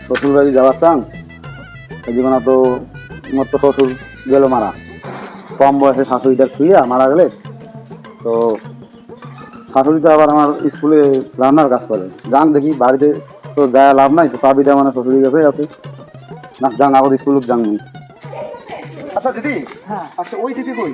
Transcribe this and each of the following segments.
শ্বশুর বাড়ি যাওয়ার চান জীবনে তো তোমার তো শ্বশুর গেল মারা, কম বয়সে শাশুড়িটা শুইয়া মারা গেলে তো শাশুড়ি তো আবার আমার স্কুলে রান্নার কাজ করে। যান দেখি, বাড়িতে তো যায় লাভ নাই, তো চাবিটা মানে শ্বশুরের কাছে আছে না, যান আবার স্কুলে যান। আচ্ছা দিদি, হ্যাঁ আচ্ছা ওই দিদি কই?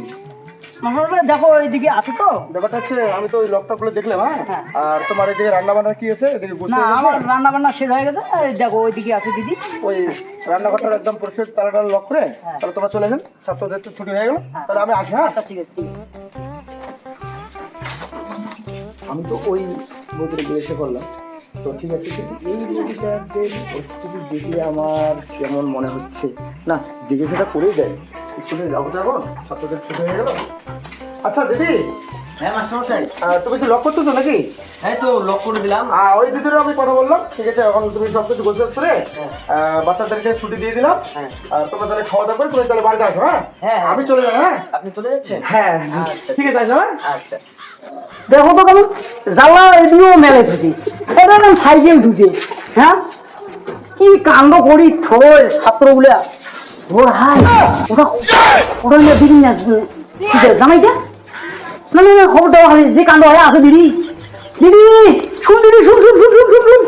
দেখো এইদিকে আছে তো। ব্যাপারটা হচ্ছে আমি তো ওই লকটা খুলে দেখলাম। হ্যাঁ। আর তোমার এদিকে রান্না বান্না কি আছে এদিকে? না আমার রান্না বান্না শেষ হয়ে গেছে, এই দেখো ওইদিকে আছে দিদি। ওই রান্নাঘরটা একদম পরিষ্কার তালাটা লক করে তাহলে তোমরা চলে যান, ছাত্রদের তো ছুটি হয়ে গেল, তাহলে আমি আসি। হ্যাঁ আচ্ছা ঠিক আছে। আমি তো ওই বইটা জিজ্ঞাসা করলাম, তো ঠিক আছে, কিন্তু এই বইটার পরিস্থিতি দেখে আমার কেমন মনে হচ্ছে না, জিজ্ঞাসাটা করেই দেয়। স্কুলে যাবো যখন ছাত্রদের ছুটি হয়ে গেল। আচ্ছা দিদি, হ্যাঁ মাস্টারমশাই। তুমি কি লক করতেছো নাকি? হ্যাঁ তো লক করে দিলাম। ওই দিদিরও আমি কথা বললাম, ঠিক আছে, এখন তুমি সব কিছু গোছগাছ করে বাচ্চাদেরকে ছুটি দিয়ে দিলাম। আর তোমরা তাহলে খাওয়া দাওয়া করে তুমি তাহলে বাড়িতে আসো। হ্যাঁ হ্যাঁ আমি চলে যাবো। হ্যাঁ আপনি চলে যাচ্ছেন? হ্যাঁ আচ্ছা ঠিক আছে, আসো। হ্যাঁ আচ্ছা। দেখো তো কেমন জ্বালা এদিও মেলে ধুছি, এটা না সাইকেল ধুছে। হ্যাঁ কি কাণ্ড করি থই ছাত্রগুলা। ওর হাই ওটা ওটা নিয়ে দিদি না জামাইটা না না না, খবর দেওয়া হয় যে কাণ্ড হয় আছে দিদি। দিদি শুন, দিদি শুন শুন শুন শুন শুন শুন,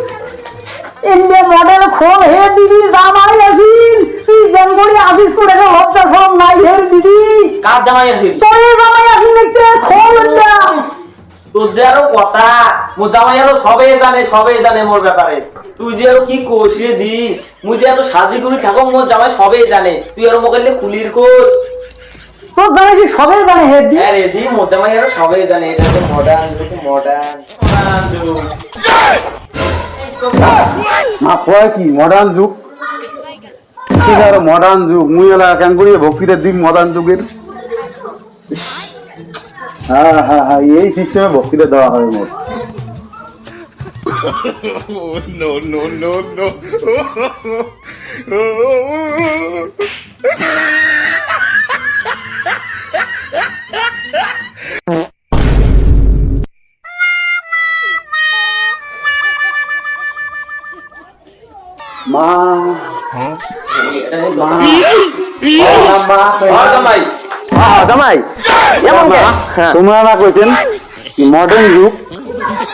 ইন্ডিয়া মডেল খোল হে দিদি, জামাই আসিল তুই বেঙ্গলি আসিস করে লজ্জা সব নাই হে দিদি। কার জামাই আসিল? তোর জামাই আসিল দেখতে খোল এটা। তোর যে আরো কথা, মোর জামাই আরো সবে জানে মোর ব্যাপারে। তুই যে আরো কি কোষ রে দি, মুই যে আরো সাজি করি থাকো, মোর জামাই সবে জানে। তুই আরো মোকাইলে খুলির কোষ। তোর জামাই কি সবাই জানে হে দি? হ্যাঁ রে দি, মোর জামাই আরো সবে জানে। এটা তো মডার্ন যুগ। মা কয় কি মডার্ন যুগ? ঠিক আছে মডার্ন যুগ, মুই এলা কেন করিয়ে ভক্তিটা দিন মডার্ন যুগের। হ্যাঁ হ্যাঁ হ্যাঁ, এই সিস্টেমে ভক্তিটা দেওয়া হয় মোট। no, no, no, no. মা জামাই জামাই তোমরা না কইছেন মডার্ন যুগ,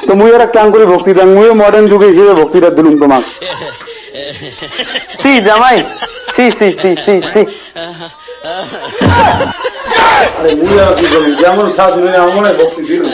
তো মুই আর কাম করে ভক্তি দাং, মুইও মডার্ন যুগে হিসেবে ভক্তিটা দিলুম তোমাক। সি জামাই, সি সি সি সি সি। আরে মুই আর কি বলি, যেমন শাশুড়ি আমার ভক্তি দিলুম।